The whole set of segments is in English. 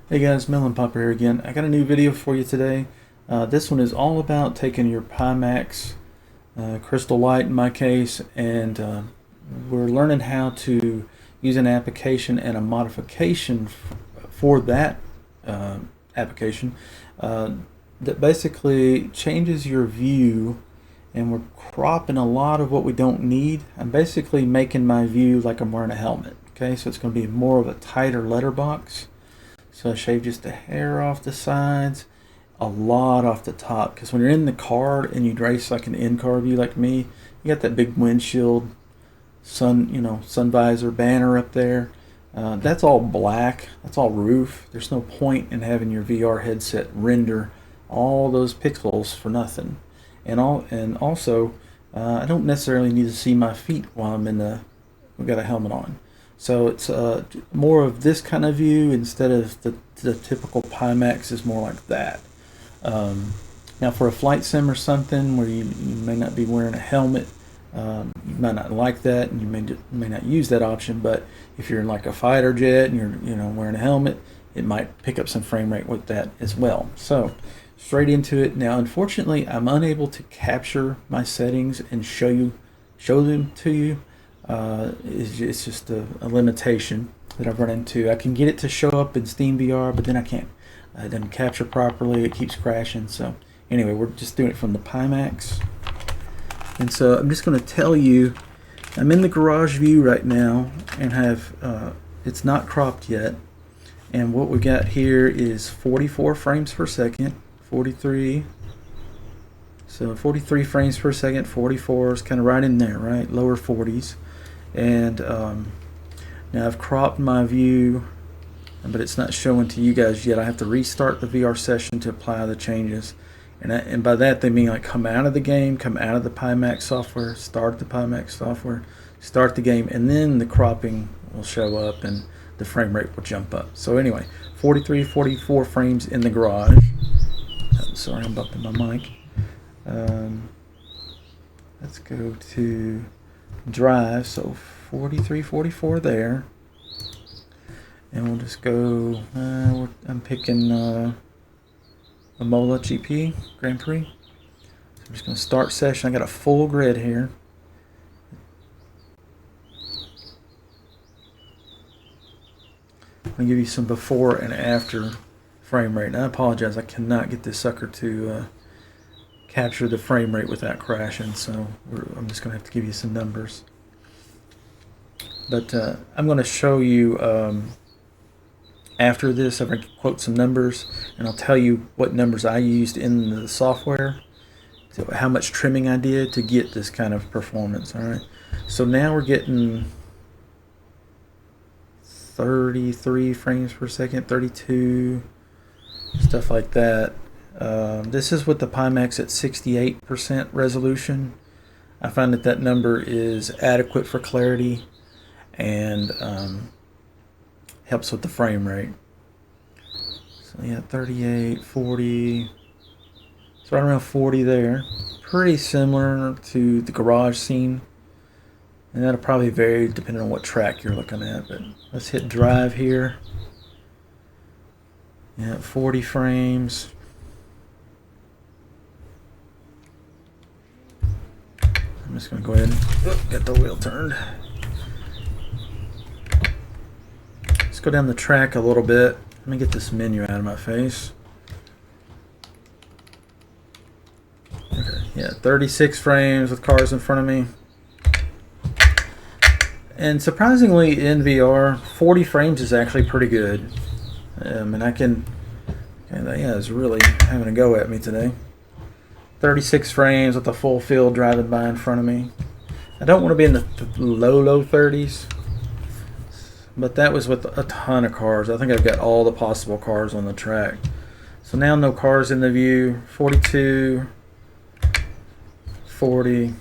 Hey guys, Melon Popper here again. I got a new video for you today. This one is all about taking your Pimax Crystal Light in my case, and we're learning how to use an application and a modification for that application that basically changes your view, and we're cropping a lot of what we don't need. I'm basically making my view like I'm wearing a helmet. Okay, so it's going to be more of a tighter letterbox. So I shave just a hair off the sides, a lot off the top, because when you're in the car and you race like an in-car view like me, you got that big windshield, sun visor banner up there. That's all black. That's all roof. There's no point in having your VR headset render all those pixels for nothing. And also, I don't necessarily need to see my feet while I'm we got a helmet on. So it's more of this kind of view instead of the typical Pimax is more like that. Now for a flight sim or something where you may not be wearing a helmet, you might not like that, and you may not use that option. But if you're in like a fighter jet and you're wearing a helmet, it might pick up some frame rate with that as well. So straight into it. Now unfortunately I'm unable to capture my settings and show them to you. It's just a limitation that I've run into. I can get it to show up in Steam VR, but then I can't. It doesn't capture properly. It keeps crashing. So anyway, we're just doing it from the Pimax. And so I'm just going to tell you, I'm in the garage view right now and have it's not cropped yet. And what we got here is 44 frames per second, 43. So 43 frames per second, 44 is kind of right in there, right? Lower 40s. And now I've cropped my view, but it's not showing to you guys yet. I have to restart the VR session to apply the changes. And by that they mean like come out of the game, come out of the Pimax software, start the Pimax software, start the game, and then the cropping will show up and the frame rate will jump up. So anyway, 43, 44 frames in the garage. Sorry, I'm bumping my mic. Let's go to drive, so 43, 44 there, and we'll just go, I'm picking Imola GP Grand Prix. So I'm just going to start session. I got a full grid here. I'm going to give you some before and after frame rate. And I apologize, I cannot get this sucker to capture the frame rate without crashing, so I'm just going to have to give you some numbers. But I'm going to show you after this. I'm going to quote some numbers, and I'll tell you what numbers I used in the software, so how much trimming I did to get this kind of performance. All right. So now we're getting 33 frames per second, 32, stuff like that. This is with the Pimax at 68% resolution. I find that number is adequate for clarity and helps with the frame rate. So yeah, 38, 40, it's right around 40 there. Pretty similar to the garage scene, and that'll probably vary depending on what track you're looking at. But let's hit drive here. Yeah, 40 frames. I'm just going to go ahead and get the wheel turned. Let's go down the track a little bit. Let me get this menu out of my face. Okay, yeah, 36 frames with cars in front of me. And surprisingly in VR, 40 frames is actually pretty good. And I can, yeah, it's really having a go at me today. 36 frames with the full field driving by in front of me. I don't want to be in the low 30s, but that was with a ton of cars. I think I've got all the possible cars on the track. So now no cars in the view. 42, 40,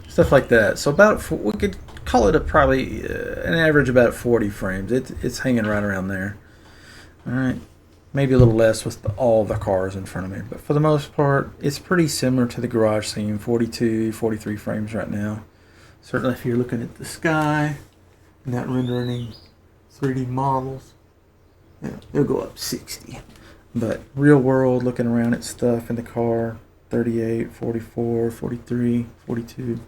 stuff like that. So about, we could call it probably an average about 40 frames. It's hanging right around there. All right. Maybe a little less with all the cars in front of me, but for the most part it's pretty similar to the garage scene. 42, 43 frames right now. Certainly if you're looking at the sky, not rendering 3D models. it'll go up 60. But real world, looking around at stuff in the car, 38, 44, 43, 42.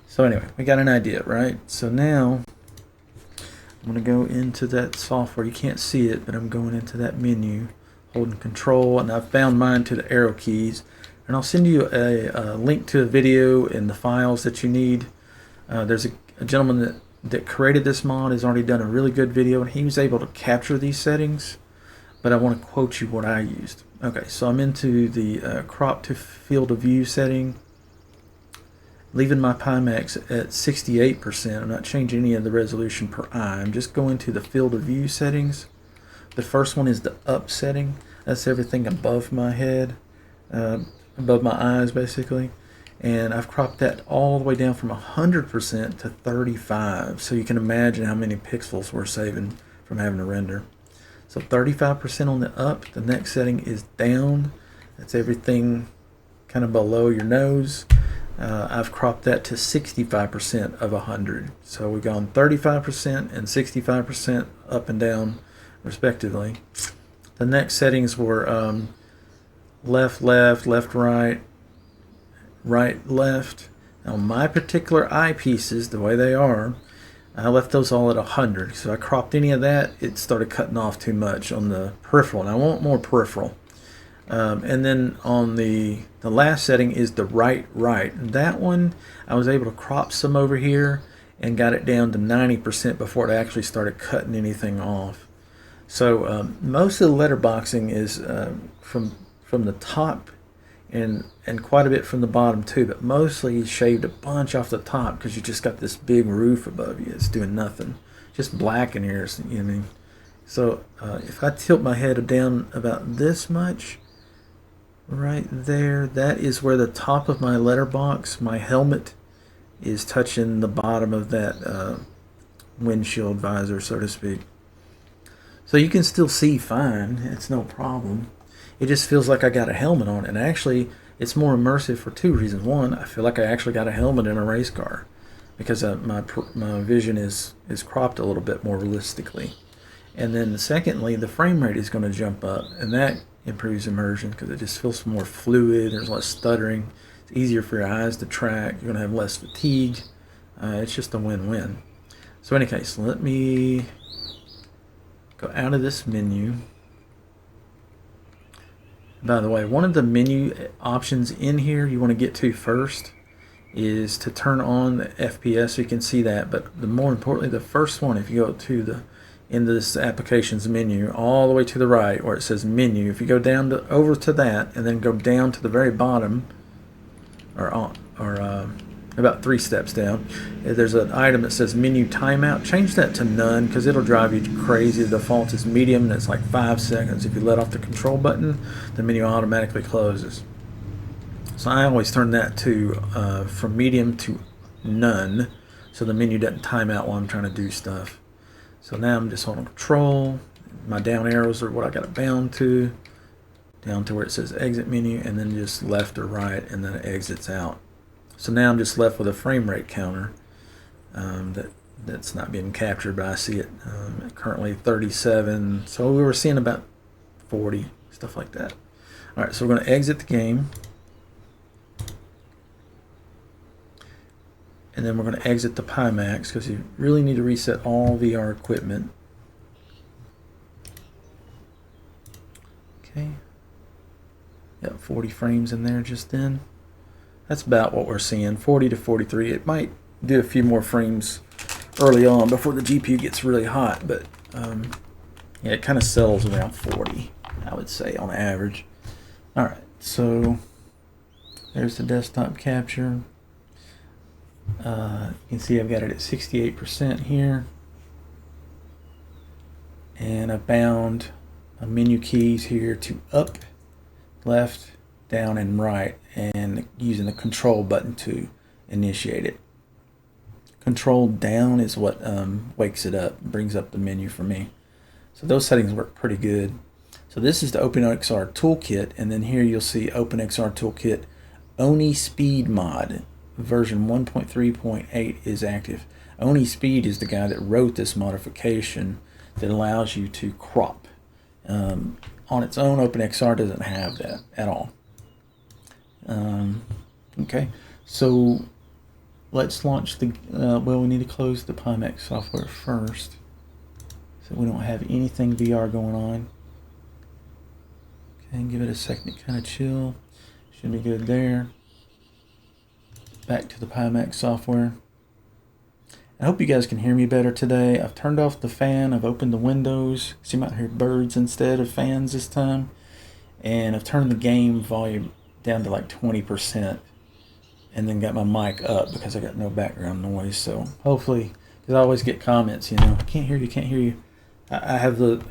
So anyway, we got an idea, right? So now I'm going to go into that software. You can't see it, but I'm going into that menu, holding control, and I've bound mine to the arrow keys. And I'll send you a link to a video and the files that you need. There's a gentleman that created this mod, has already done a really good video, and he was able to capture these settings. But I want to quote you what I used. Okay, so I'm into the crop to field of view setting, leaving my Pimax at 68%. I'm not changing any of the resolution per eye. I'm just going to the field of view settings. The first one is the up setting. That's everything above my head, above my eyes basically. And I've cropped that all the way down from 100% to 35. So you can imagine how many pixels we're saving from having to render. So 35% on the up. The next setting is down. That's everything kind of below your nose. I've cropped that to 65% of 100. So we've gone 35% and 65% up and down respectively. The next settings were left, left, left, right, right, left. Now my particular eyepieces, the way they are, I left those all at 100. So I cropped any of that, it started cutting off too much on the peripheral, and I want more peripheral. And then on the last setting is the right. That one I was able to crop some over here and got it down to 90% before it actually started cutting anything off. So most of the letterboxing is from the top and quite a bit from the bottom too, but mostly he shaved a bunch off the top because you just got this big roof above you. It's doing nothing, just black in here, you know what I mean? So if I tilt my head down about this much, right there, that is where the top of my letterbox, my helmet, is touching the bottom of that windshield visor, so to speak. So you can still see fine, it's no problem. It just feels like I got a helmet on, and actually it's more immersive for two reasons. One, I feel like I actually got a helmet in a race car because my vision is cropped a little bit more realistically. And then secondly, the frame rate is going to jump up, and that improves immersion because it just feels more fluid. There's less stuttering. It's easier for your eyes to track. You're going to have less fatigue. It's just a win-win. So in any case, let me go out of this menu. By the way, one of the menu options in here you want to get to first is to turn on the FPS so you can see that. But more importantly, the first one, if you go to into this applications menu all the way to the right where it says menu, if you go down over to that and then go down to the very bottom, or about 3 steps down, there's an item that says menu timeout. Change that to none because it'll drive you crazy. The default is medium and it's like 5 seconds. If you let off the control button, the menu automatically closes. So I always turn that to from medium to none so the menu doesn't time out while I'm trying to do stuff. So now I'm just holding control. My down arrows are what I got it bound to, down to where it says exit menu, and then just left or right, and then it exits out. So now I'm just left with a frame rate counter that's not being captured, but I see it currently 37. So we were seeing about 40, stuff like that. All right, so we're going to exit the game. And then we're going to exit the Pimax because you really need to reset all VR equipment. Okay. Got 40 frames in there just then. That's about what we're seeing, 40 to 43. It might do a few more frames early on before the GPU gets really hot, but yeah, it kind of settles around 40, I would say, on average. All right, so there's the desktop capture. You can see I've got it at 68% here, and I bound menu keys here to up, left, down, and right, and using the control button to initiate it. Control down is what wakes it up, brings up the menu for me. So those settings work pretty good. So this is the OpenXR Toolkit, and then here you'll see OpenXR Toolkit Ohnee Speed Mod. Version 1.3.8 is active. Ohnee Speed is the guy that wrote this modification that allows you to crop. On its own, OpenXR doesn't have that at all. Okay, so let's launch the, well, we need to close the Pimax software first, so we don't have anything VR going on. Okay, give it a second to kind of chill. Should be good there. Back to the Pimax software. I hope you guys can hear me better today. I've turned off the fan, I've opened the windows, so you might hear birds instead of fans this time. And I've turned the game volume down to like 20%, and then got my mic up because I got no background noise. So hopefully, because I always get comments, you know, I can't hear you, can't hear you. I have the,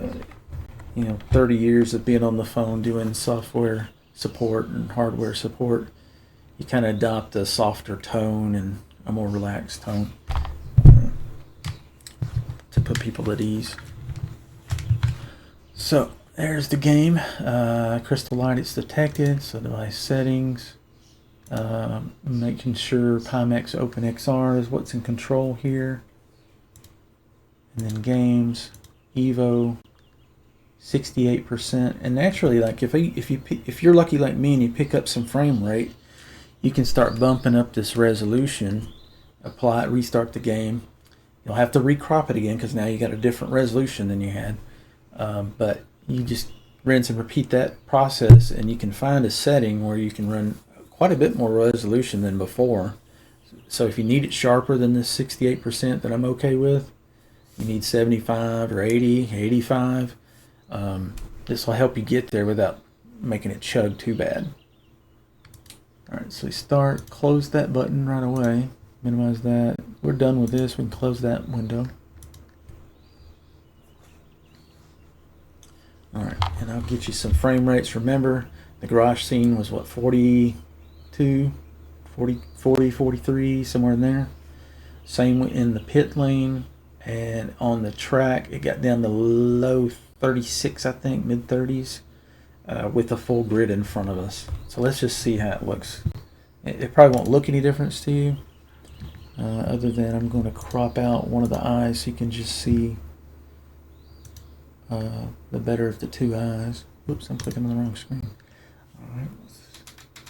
30 years of being on the phone doing software support and hardware support. You kind of adopt a softer tone and a more relaxed tone to put people at ease. So there's the game. Crystal Light, it's detected. So device settings. Making sure Pimax OpenXR is what's in control here. And then games, EVO, 68%. And naturally, like if you're lucky like me and you pick up some frame rate, you can start bumping up this resolution. Apply it, restart the game. You'll have to recrop it again because now you got a different resolution than you had. But you just rinse and repeat that process, and you can find a setting where you can run quite a bit more resolution than before. So if you need it sharper than this 68% that I'm okay with, you need 75 or 80, 85. This will help you get there without making it chug too bad. Alright, so we start, close that button right away, minimize that. We're done with this, we can close that window. Alright, and I'll get you some frame rates. Remember, the garage scene was what, 42, 40, 43, somewhere in there. Same in the pit lane, and on the track, it got down to low 36, I think, mid 30s. With a full grid in front of us. So let's just see how it looks. It probably won't look any difference to you, other than I'm going to crop out one of the eyes so you can just see the better of the two eyes. Whoops, I'm clicking on the wrong screen. Alright, let's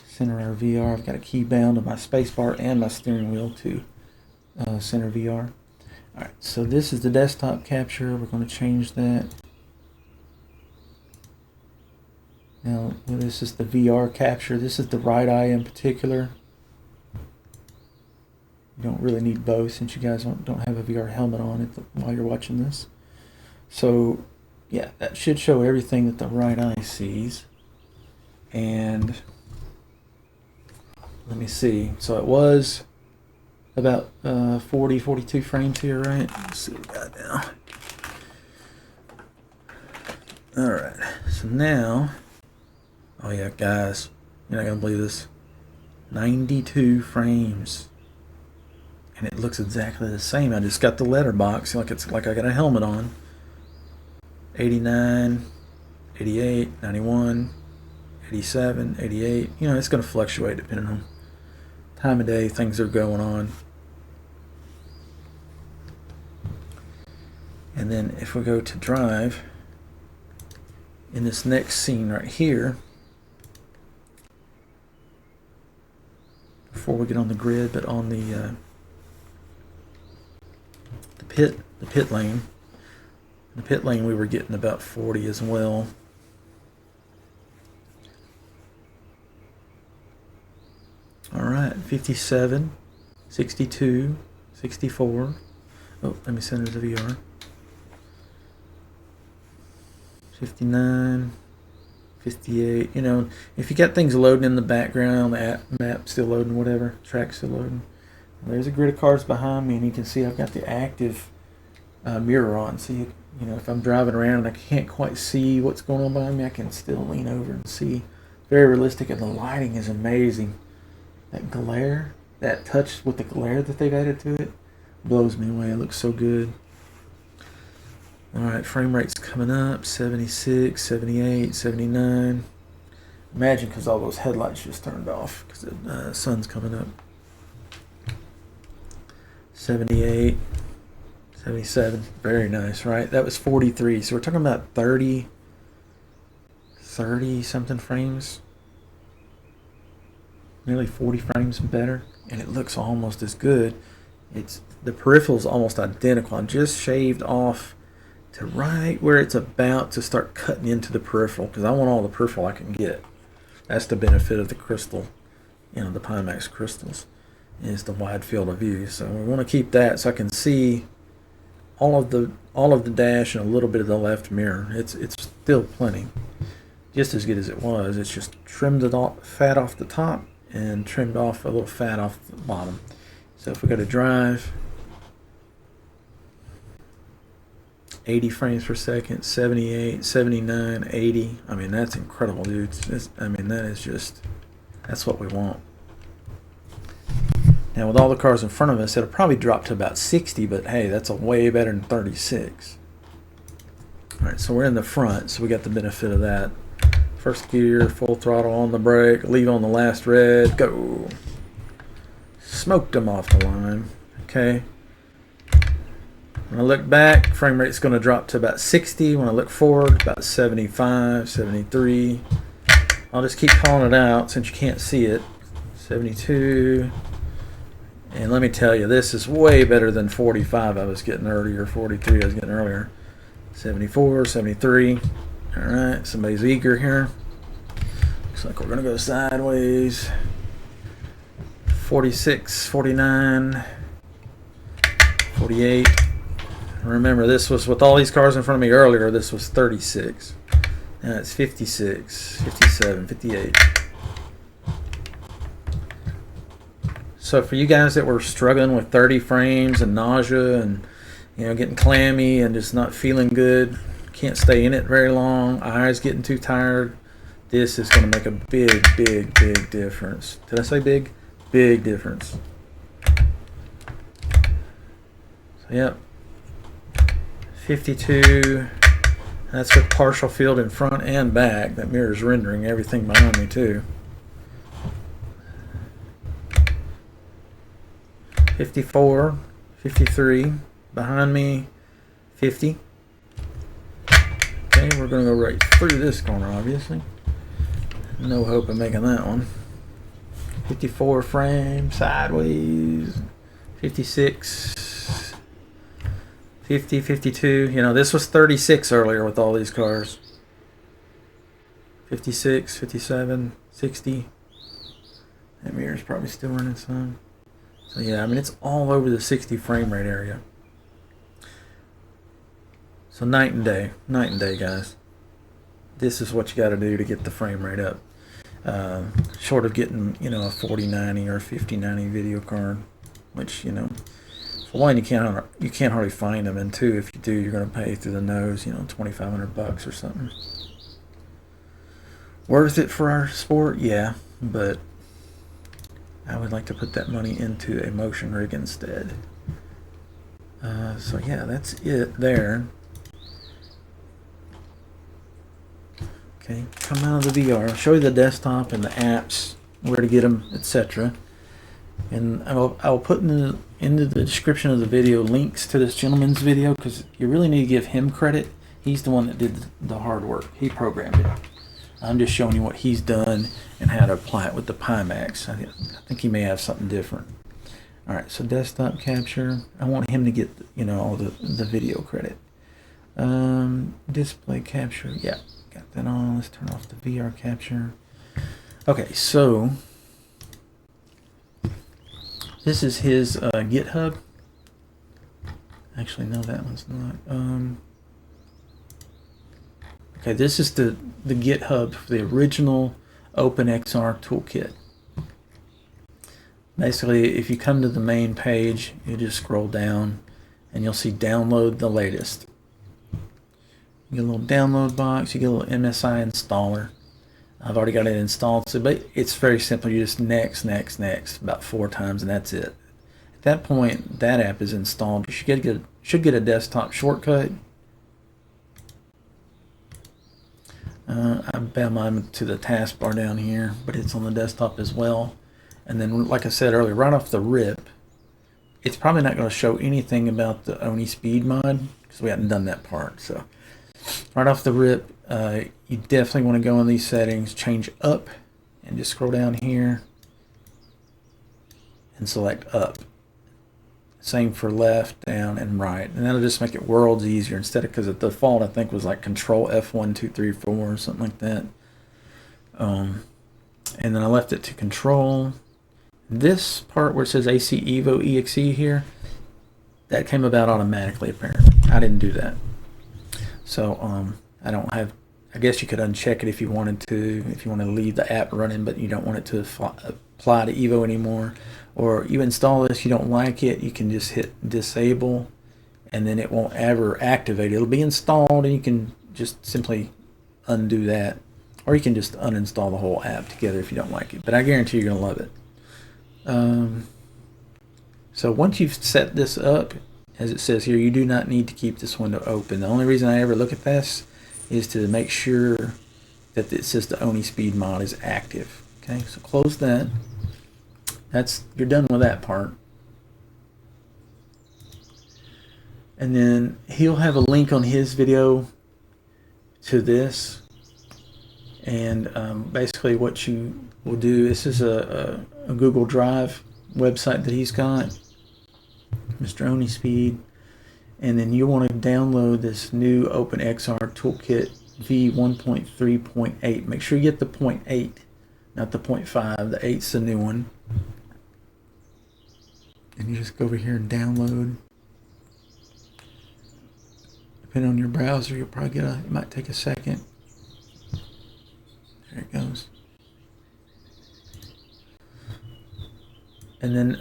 center our VR. I've got a key bound on my spacebar and my steering wheel to center VR. Alright, so this is the desktop capture. We're going to change that. Now, this is the VR capture. This is the right eye in particular. You don't really need both since you guys don't have a VR helmet on while you're watching this. So, yeah, that should show everything that the right eye sees. And let me see. So it was about 40, 42 frames here, right? Let's see what we got now. Alright, so now... Oh yeah, guys, you're not gonna believe this. 92 frames, and it looks exactly the same. I just got the letterbox, like it's like I got a helmet on. 89, 88, 91, 87, 88. You know, it's gonna fluctuate depending on time of day, things are going on. And then if we go to drive, in this next scene right here, before we get on the grid, but on the pit lane. The pit lane we were getting about 40 as well. Alright, 57, 62, 64. Oh, let me center the VR. 59, 58. You know, if you got things loading in the background, the map still loading, whatever, track's still loading. There's a grid of cars behind me, and you can see I've got the active mirror on. So you know, if I'm driving around and I can't quite see what's going on behind me, I can still lean over and see. Very realistic, and the lighting is amazing. That glare, that touch with the glare that they've added to it, blows me away. It looks so good. Alright, frame rate's coming up, 76, 78, 79. Imagine, because all those headlights just turned off because the sun's coming up. 78, 77. Very nice, right? That was 43. So we're talking about 30 something frames. Nearly 40 frames better. And it looks almost as good. The peripheral's almost identical. I just shaved off to right where it's about to start cutting into the peripheral, because I want all the peripheral I can get. That's the benefit of the crystal, the Pimax crystals, is the wide field of view. So we want to keep that so I can see all of the dash and a little bit of the left mirror. It's still plenty, just as good as it was. It's just trimmed fat off the top and trimmed off a little fat off the bottom. So if we go to drive, 80 frames per second, 78, 79, 80. I mean, that's incredible, dude. That's what we want. Now, with all the cars in front of us, it'll probably drop to about 60, but hey, that's way better than 36. All right, so we're in the front, so we got the benefit of that. First gear, full throttle on the brake, leave on the last red, go. Smoked them off the line, okay. When I look back, frame rate's going to drop to about 60. When I look forward, about 75, 73. I'll just keep calling it out since you can't see it. 72. And let me tell you, this is way better than 45 I was getting earlier, 43 I was getting earlier. 74, 73. All right, somebody's eager here. Looks like we're going to go sideways. 46, 49, 48. Remember, this was with all these cars in front of me earlier, this was 36. Now it's 56, 57, 58. So for you guys that were struggling with 30 frames and nausea and getting clammy and just not feeling good, can't stay in it very long, eyes getting too tired, this is going to make a big, big, big difference. Did I say big? Big difference. So, yep. 52. That's with partial field in front and back. That mirror is rendering everything behind me too. 54, 53 behind me, 50. Okay, we're going to go right through this corner, obviously. No hope of making that one. 54 frames sideways. 56. 50, 52. This was 36 earlier with all these cars. 56, 57, 60. That mirror's probably still running some. So yeah, it's all over the 60 frame rate area. So night and day, guys. This is what you got to do to get the frame rate up. Short of getting, a 4090 or a 5090 video card, which, for one, you can't hardly find them, and two, if you do, you're going to pay through the nose, $2,500 or something. Worth it for our sport, yeah, but I would like to put that money into a motion rig instead. So yeah, that's it there. Okay, come out of the VR, I'll show you the desktop and the apps, where to get them, etc. And I'll put into the description of the video links to this gentleman's video, because you really need to give him credit. He's the one that did the hard work. He programmed it. I'm just showing you what he's done and how to apply it with the Pimax. I think he may have something different. All right, so desktop capture. I want him to get all the video credit. Display capture. Yeah, got that on. Let's turn off the VR capture. Okay, so this is his GitHub. Actually, no, that one's not. Okay, this is the GitHub for the original OpenXR Toolkit. Basically, if you come to the main page, you just scroll down and you'll see download the latest. You get a little download box, you get a little MSI installer. I've already got it installed, but it's very simple. You just next about 4 times, and that's it. At that point, that app is installed. You should get a desktop shortcut. I bound mine to the taskbar down here, but it's on the desktop as well. And then, like I said earlier, right off the rip, it's probably not going to show anything about the Ohnee speed mod because we hadn't done that part. So right off the rip, you definitely want to go in these settings, change up, and just scroll down here and select up. Same for left, down, and right, and that'll just make it worlds easier instead of, because the default I think was like Control F1 2 3 4 or something like that. And then I left it to Control. This part where it says AC EVO EXE here, that came about automatically apparently. I didn't do that. So I don't have, I guess you could uncheck it if you wanted to, if you want to leave the app running but you don't want it to apply to EVO anymore. Or you install this, you don't like it, you can just hit disable and then it won't ever activate. It'll be installed and you can just simply undo that. Or you can just uninstall the whole app together if you don't like it. But I guarantee you're going to love it. So once you've set this up, as it says here, you do not need to keep this window open. The only reason I ever look at this is to make sure that it says the Ohnee speed mod is active. Okay, so close that. You're done with that part. And then he'll have a link on his video to this. And basically what you will do, this is a Google Drive website that he's got, Mr. Ohnee Speed. And then you want to download this new OpenXR Toolkit v1.3.8. Make sure you get the 0.8, not the 0.5. The 8's the new one. And you just go over here and download. Depending on your browser, you'll probably get it might take a second. There it goes. And then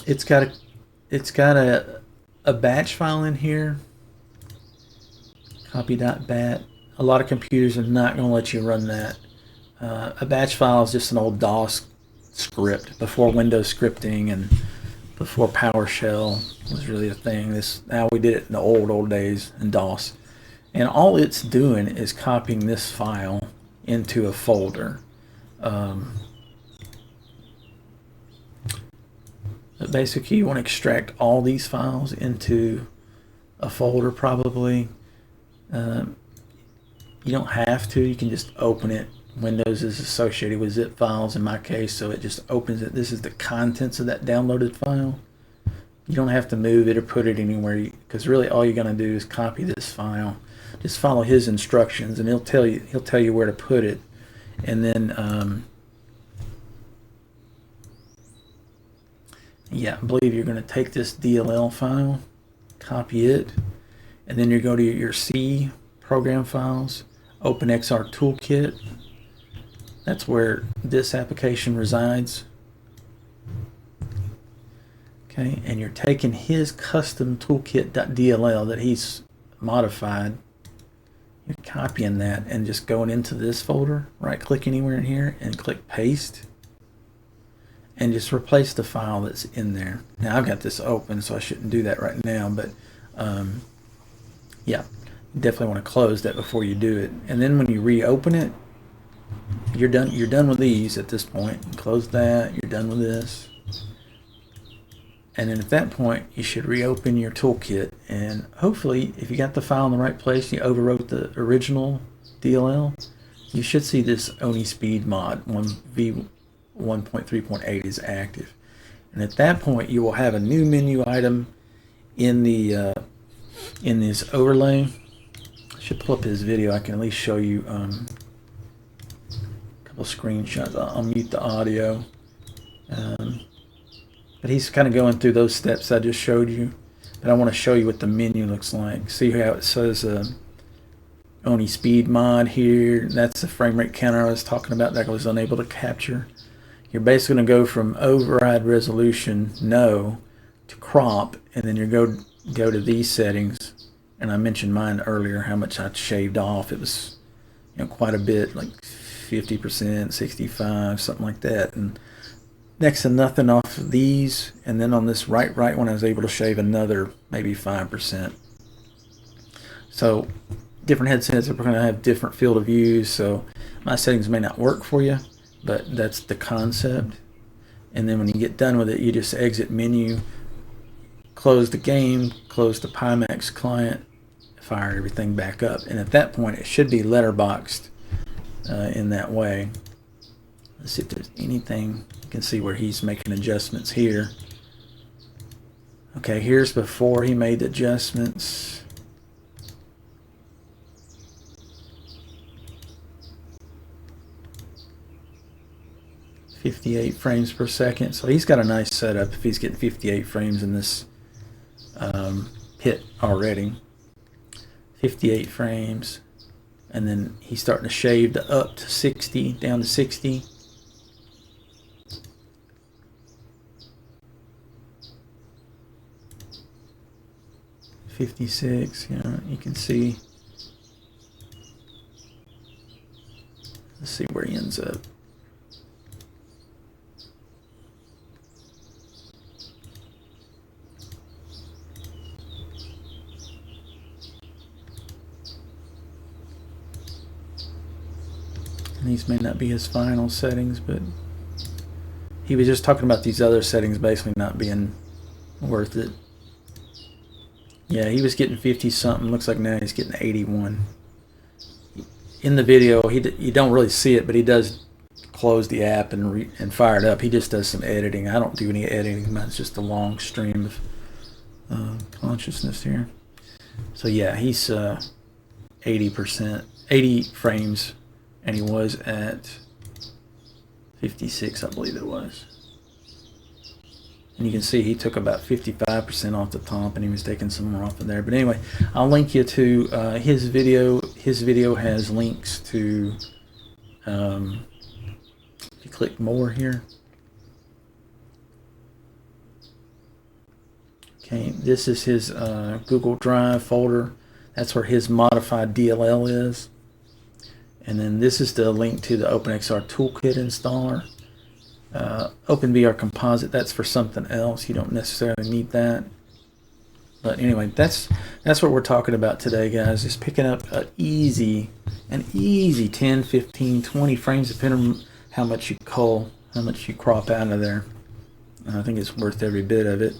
it's got a batch file in here. Copy.bat. A lot of computers are not going to let you run that. A batch file is just an old DOS script before Windows scripting and before PowerShell was really a thing. Now we did it in the old days in DOS. And all it's doing is copying this file into a folder. Basically, you want to extract all these files into a folder probably. You don't have to. You can just open it. Windows is associated with zip files in my case, so it just opens it. This is the contents of that downloaded file. You don't have to move it or put it anywhere, because really all you're going to do is copy this file. Just follow his instructions, and he'll tell you where to put it. And then yeah, I believe you're going to take this DLL file, copy it, and then you go to your C program files, OpenXR Toolkit. That's where this application resides. Okay, and you're taking his custom toolkit.dll that he's modified. You're copying that and just going into this folder, right click anywhere in here and click paste. And just replace the file that's in there. Now I've got this open, so I shouldn't do that right now, but yeah, you definitely want to close that before you do it. And then when you reopen it, you're done with these at this point. Close that, you're done with this. And then at that point, you should reopen your toolkit, and hopefully, if you got the file in the right place, you overwrote the original DLL, you should see this Ohnee Speed mod 1.3.8 is active. And at that point, you will have a new menu item in the in this overlay. I should pull up his video. I can at least show you a couple screenshots. I'll mute the audio. But he's kind of going through those steps I just showed you. But I want to show you what the menu looks like. See how it says Ohnee Speed mod here. That's the frame rate counter I was talking about that I was unable to capture. You're basically going to go from override resolution no to crop, and then you go to these settings. And I mentioned mine earlier, how much I shaved off. It was quite a bit, like 50%, 65, something like that. And next to nothing off of these, and then on this right one I was able to shave another maybe 5%. So different headsets are going to have different field of view, so my settings may not work for you, but that's the concept. And then when you get done with it, you just exit menu, close the game, close the Pimax client, fire everything back up, and at that point it should be letterboxed in that way. Let's see if there's anything. You can see where he's making adjustments here. Okay, here's before he made the adjustments. .58 frames per second. So he's got a nice setup if he's getting 58 frames in this pit already. 58 frames. And then he's starting to shave the up to 60, down to 60. .56, you can see. Let's see where he ends up. And these may not be his final settings, but he was just talking about these other settings basically not being worth it. Yeah, he was getting 50 something. Looks like now he's getting 81. In the video, you don't really see it, but he does close the app and fire it up. He just does some editing. I don't do any editing. It's just a long stream of consciousness here. So yeah, he's 80%, 80 frames, and he was at 56, I believe it was. And you can see he took about 55% off the top, and he was taking some more off of there. But anyway, I'll link you to his video. His video has links to, if you click more here. Okay, this is his Google Drive folder. That's where his modified DLL is. And then this is the link to the OpenXR Toolkit installer. OpenVR Composite, that's for something else. You don't necessarily need that. But anyway, that's what we're talking about today, guys. Just picking up an easy 10, 15, 20 frames, depending on how much you cull, how much you crop out of there. I think it's worth every bit of it.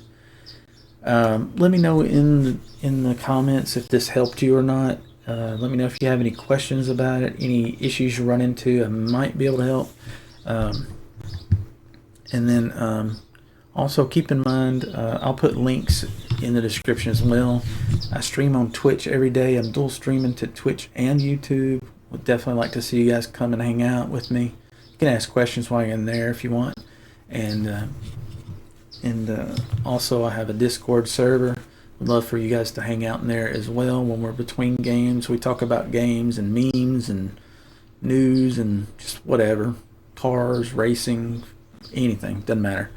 Let me know in the comments if this helped you or not. Let me know if you have any questions about it, any issues you run into. I might be able to help. And then also keep in mind, I'll put links in the description as well. I stream on Twitch every day. I'm dual streaming to Twitch and YouTube. Would definitely like to see you guys come and hang out with me. You can ask questions while you're in there if you want. And also I have a Discord server. Would love for you guys to hang out in there as well when we're between games. We talk about games and memes and news and just whatever. Cars, racing, anything, doesn't matter.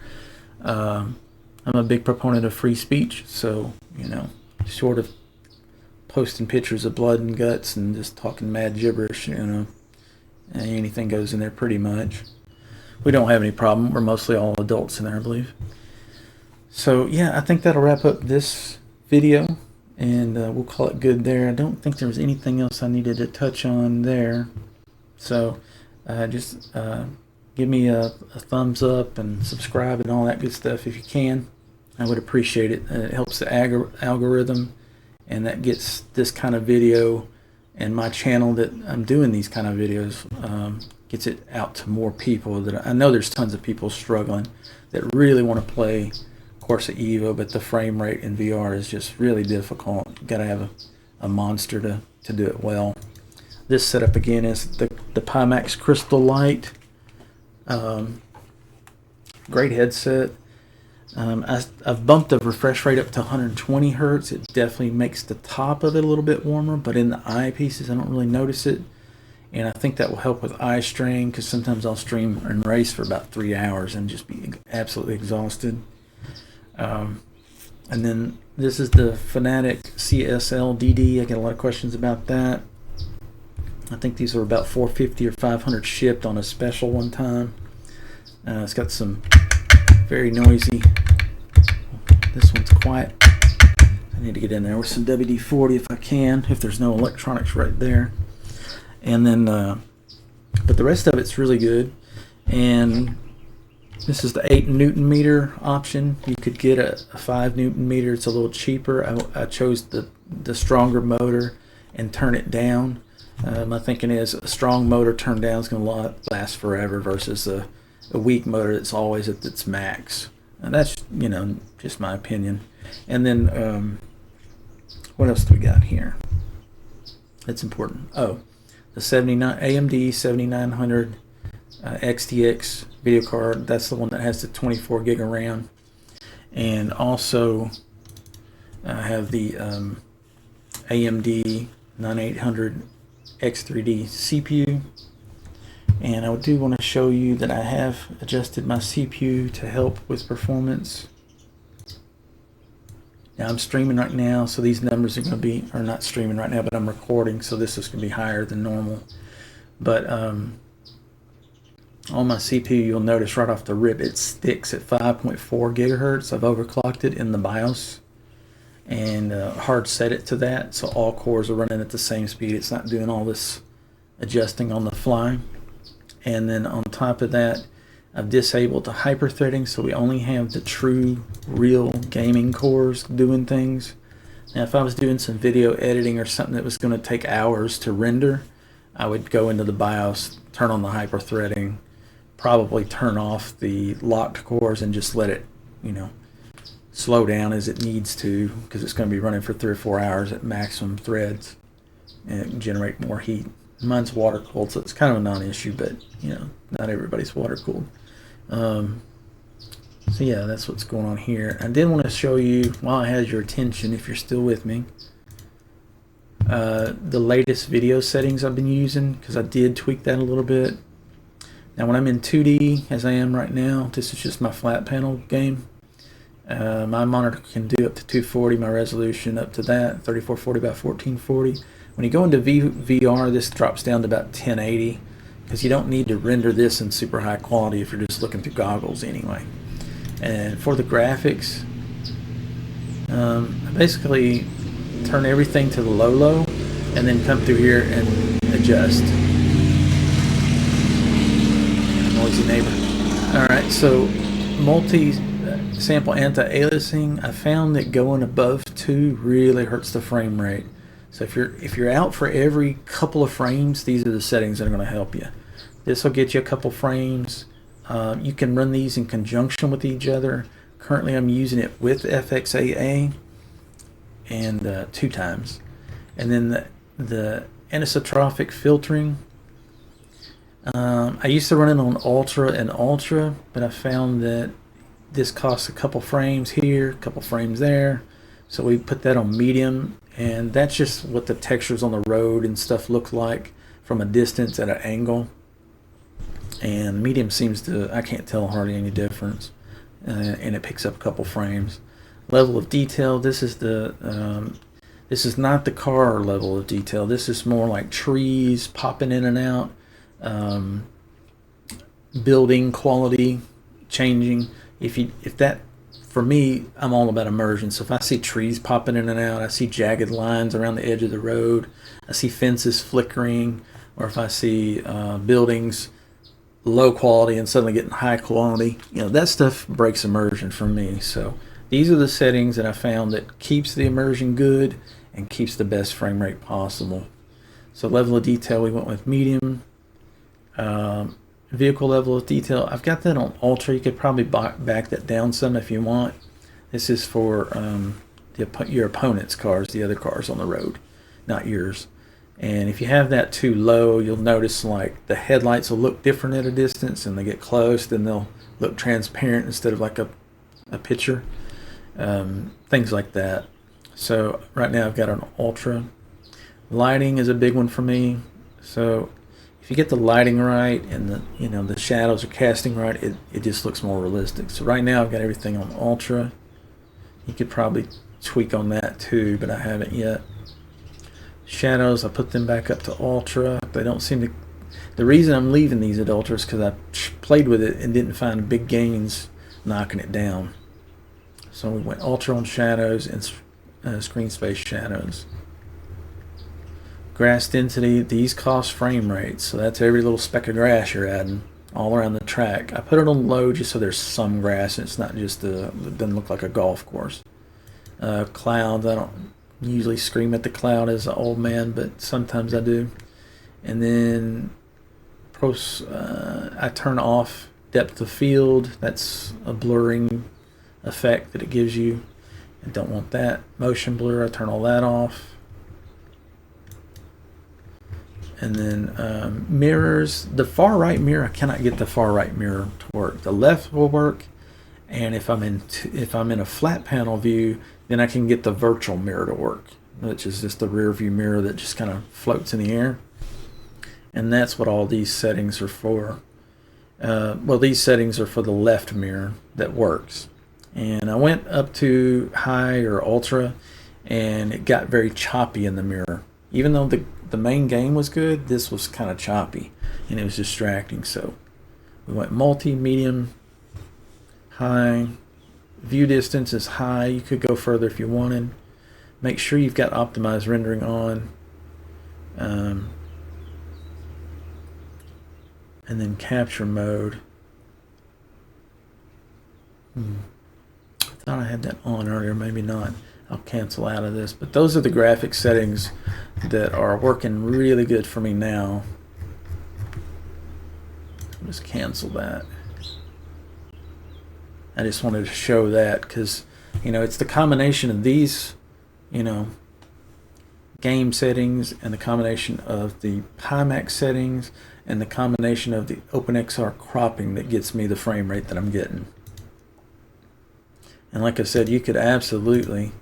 I'm a big proponent of free speech, so short of posting pictures of blood and guts and just talking mad gibberish, anything goes in there pretty much. We don't have any problem. We're mostly all adults in there, I believe. So yeah, I think that'll wrap up this video, and we'll call it good there. I don't think there was anything else I needed to touch on there. So just give me a thumbs up and subscribe and all that good stuff if you can. I would appreciate it. It helps the algorithm, and that gets this kind of video and my channel that I'm doing these kind of videos, gets it out to more people. That I know there's tons of people struggling that really want to play Corsa EVO, but the frame rate in VR is just really difficult. You gotta have a monster to do it well. This setup again is the Pimax Crystal Light. Great headset. I've bumped the refresh rate up to 120 Hertz. It definitely makes the top of it a little bit warmer, but in the eye pieces I don't really notice it. And I think that will help with eye strain, because sometimes I'll stream and race for about 3 hours and just be absolutely exhausted. And then this is the Fnatic CSL DD. I get a lot of questions about that. I think these are about 450 or 500 shipped on a special one time. It's got some very noisy. This one's quiet. I need to get in there with some WD-40 if I can, if there's no electronics right there. And then, but the rest of it's really good. And This is the 8 Newton meter option. You could get a 5 Newton meter. It's a little cheaper. I chose the stronger motor and turn it down. My thinking is a strong motor turned down is going to last forever versus a weak motor that's always at its max. And that's, you know, just my opinion. And then what else do we got here? That's important. Oh, the AMD 7900 XTX video card. That's the one that has the 24 gig of RAM. And also I have the AMD 9800 X3D CPU. And I do want to show you that I have adjusted my CPU to help with performance. Now I'm streaming right now, so these numbers are going to be, or not streaming right now, but I'm recording, so this is going to be higher than normal. But on my CPU, you'll notice right off the rip, it sticks at 5.4 gigahertz. I've overclocked it in the BIOS and hard set it to that, so all cores are running at the same speed. It's not doing all this adjusting on the fly. And then on top of that, I've disabled the hyper-threading, so we only have the true, real gaming cores doing things. Now, if I was doing some video editing or something that was going to take hours to render, I would go into the BIOS, turn on the hyper-threading, probably turn off the locked cores and just let it, you know, slow down as it needs to, because it's going to be running for 3 or 4 hours at maximum threads and generate more heat. Mine's water cooled, so it's kind of a non-issue, but you know, not everybody's water cooled. So yeah, that's what's going on here. I did want to show you, while I had your attention, if you're still with me, the latest video settings I've been using, because I did tweak that a little bit. Now when I'm in 2D, as I am right now, this is just my flat panel game. My monitor can do up to 240, my resolution up to that, 3440 by 1440. When you go into VR, this drops down to about 1080, because you don't need to render this in super high quality if you're just looking through goggles anyway. And for the graphics, I basically turn everything to the low and then come through here and adjust. Noisy neighbor. Alright, so multi-sample anti-aliasing, I found that going above 2 really hurts the frame rate. So if you're out for every couple of frames, these are the settings that are going to help you. This will get you a couple frames. You can run these in conjunction with each other. Currently I'm using it with FXAA and 2 times. And then the anisotropic filtering, I used to run it on Ultra and Ultra, but I found that this costs a couple frames here, a couple frames there. So we put that on medium, and that's just what the textures on the road and stuff look like from a distance at an angle. And medium seems to, I can't tell hardly any difference, and it picks up a couple frames. Level of detail, this is not the car level of detail. This is more like trees popping in and out, building quality changing. If that, for me, I'm all about immersion. So if I see trees popping in and out, I see jagged lines around the edge of the road, I see fences flickering, or if I see buildings low quality and suddenly getting high quality, you know, that stuff breaks immersion for me. So these are the settings that I found that keeps the immersion good and keeps the best frame rate possible. So level of detail, we went with medium. Vehicle level of detail, I've got that on Ultra. You could probably back that down some if you want. This is for your opponent's cars, the other cars on the road, not yours. And if you have that too low, you'll notice like the headlights will look different at a distance, and they get close, then they'll look transparent instead of like a picture. Things like that. So right now I've got an Ultra. Lighting is a big one for me. So if you get the lighting right and the shadows are casting right, it just looks more realistic. So right now I've got everything on Ultra. You could probably tweak on that too, but I haven't yet. Shadows, I put them back up to Ultra. They don't seem to. The reason I'm leaving these at Ultra is because I played with it and didn't find big gains knocking it down. So we went Ultra on shadows and screen space shadows. Grass density, these cost frame rates, so that's every little speck of grass you're adding. all around the track. I put it on low just so there's some grass and it's not just it doesn't look like a golf course. Clouds, I don't usually scream at the cloud as an old man, but sometimes I do. And then I turn off depth of field. That's a blurring effect that it gives you. I don't want that. Motion blur, I turn all that off. And then mirrors, the far right mirror, I cannot get the far right mirror to work. The left will work, and if I'm in a flat panel view, then I can get the virtual mirror to work, which is just the rear view mirror that just kind of floats in the air. And that's what all these settings are for. Well, these settings are for the left mirror that works. And I went up to high or ultra, and it got very choppy in the mirror. Even though the main game was good, this was kind of choppy, and it was distracting. So we went multi, medium, high. View distance is high. You could go further if you wanted. Make sure you've got optimized rendering on. And then capture mode. I thought I had that on earlier, maybe not. I'll cancel out of this. But those are the graphic settings that are working really good for me now. I'll just cancel that. I just wanted to show that because, it's the combination of these, game settings and the combination of the Pimax settings and the combination of the OpenXR cropping that gets me the frame rate that I'm getting. And like I said, you could absolutely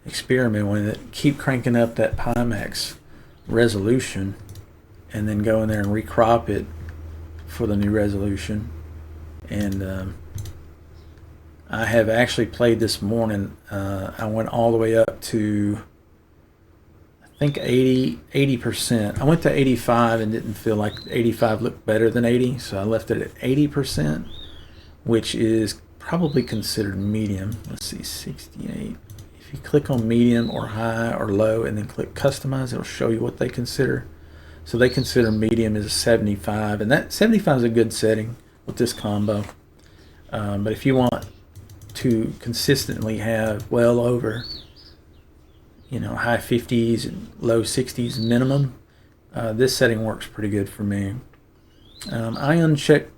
experiment with it. Keep cranking up that Pimax resolution and then go in there and recrop it for the new resolution. And I have actually played this morning. I went all the way up to, I think 80%. I went to 85 and didn't feel like 85 looked better than 80, so I left it at 80%, which is probably considered medium. Let's see, 68. If you click on medium or high or low and then click customize, it'll show you what they consider. So they consider medium is a 75, and that 75 is a good setting with this combo. But if you want to consistently have well over high 50s and low 60s minimum, this setting works pretty good for me. I unchecked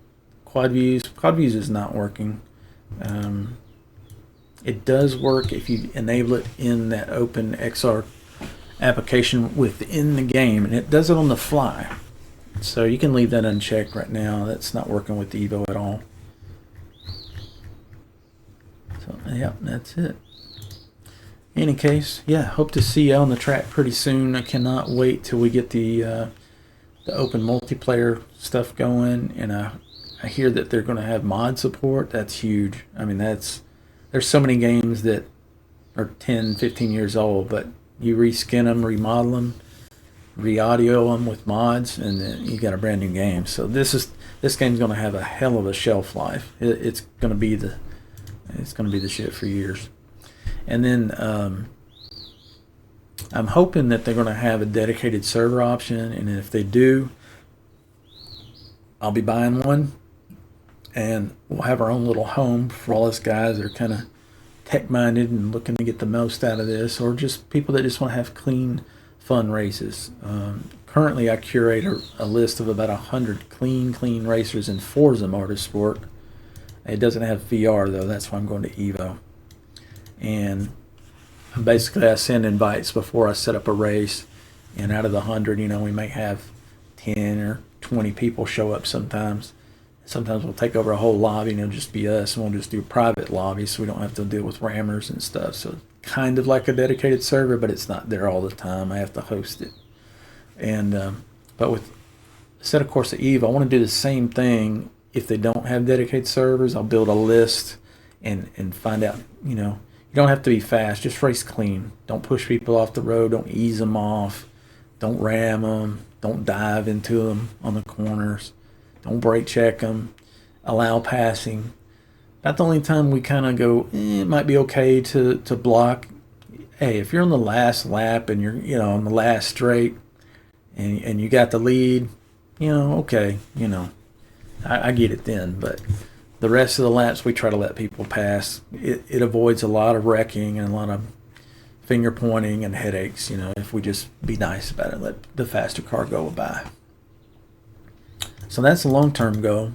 quad views. Quad views is not working. It does work if you enable it in that OpenXR application within the game, and it does it on the fly, so you can leave that unchecked right now. That's not working with the Evo at all. So yeah, that's it. In any case, yeah, hope to see you on the track pretty soon. I cannot wait till we get the open multiplayer stuff going, and I hear that they're going to have mod support. That's huge. I mean, there's so many games that are 10, 15 years old, but you reskin them, remodel them, re-audio them with mods, and then you got a brand new game. So this game's going to have a hell of a shelf life. It's going to be the shit for years. And then I'm hoping that they're going to have a dedicated server option, and if they do, I'll be buying one, and we'll have our own little home for all us guys that are kind of tech-minded and looking to get the most out of this, or just people that just want to have clean, fun races. Currently, I curate a list of about 100 clean racers in Forza Motorsport. It doesn't have VR, though. That's why I'm going to EVO. And basically, I send invites before I set up a race, and out of the 100, we may have 10 or 20 people show up sometimes. Sometimes we'll take over a whole lobby and it'll just be us, and we'll just do a private lobby so we don't have to deal with rammers and stuff. So kind of like a dedicated server, but it's not there all the time. I have to host it. And but with Assetto Corsa EVO, I want to do the same thing. If they don't have dedicated servers, I'll build a list and find out, you don't have to be fast, just race clean. Don't push people off the road, don't ease them off, don't ram them, don't dive into them on the corners. Don't brake check them. Allow passing. About the only time we kind of go, it might be okay to block. Hey, if you're on the last lap and you're on the last straight and you got the lead, okay, I get it then, but the rest of the laps we try to let people pass. It avoids a lot of wrecking and a lot of finger pointing and headaches, you know, if we just be nice about it, let the faster car go by. So that's a long-term goal,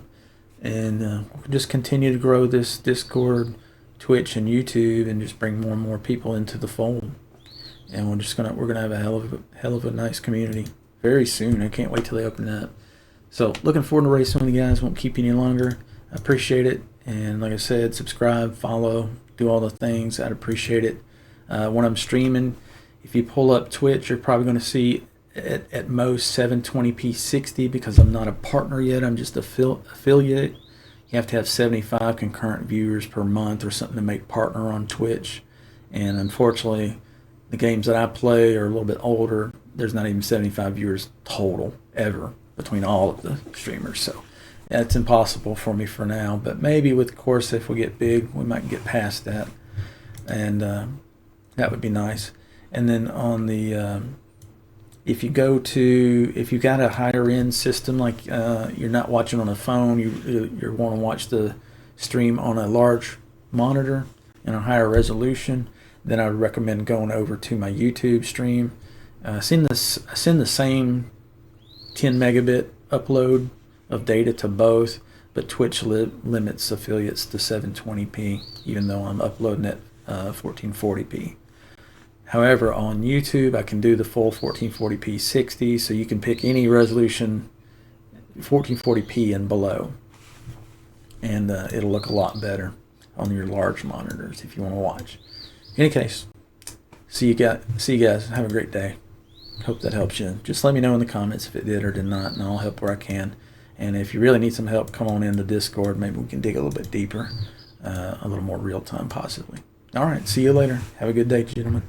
and we'll just continue to grow this Discord, Twitch, and YouTube, and just bring more and more people into the fold. And we're gonna have a hell of a nice community very soon. I can't wait till they open it up. So looking forward to racing with you guys. Won't keep you any longer. I appreciate it, and like I said, subscribe, follow, do all the things. I'd appreciate it. When I'm streaming, if you pull up Twitch, you're probably going to see at most 720p 60, because I'm not a partner yet. I'm just affiliate. You have to have 75 concurrent viewers per month or something to make partner on Twitch. And unfortunately, the games that I play are a little bit older. There's not even 75 viewers total ever between all of the streamers. So that's impossible for me for now. But maybe with Corsa, if we get big, we might get past that. And that would be nice. And then on the if you've got a higher end system, like you're not watching on a phone, you want to watch the stream on a large monitor and a higher resolution, then I would recommend going over to my YouTube stream. Send the same 10 megabit upload of data to both, but Twitch limits affiliates to 720p, even though I'm uploading at 1440p. However, on YouTube, I can do the full 1440p 60, so you can pick any resolution 1440p and below, and it'll look a lot better on your large monitors if you want to watch. In any case, see you guys. Have a great day. Hope that helps you. Just let me know in the comments if it did or did not, and I'll help where I can. And if you really need some help, come on into Discord. Maybe we can dig a little bit deeper, a little more real time possibly. All right, see you later. Have a good day, gentlemen.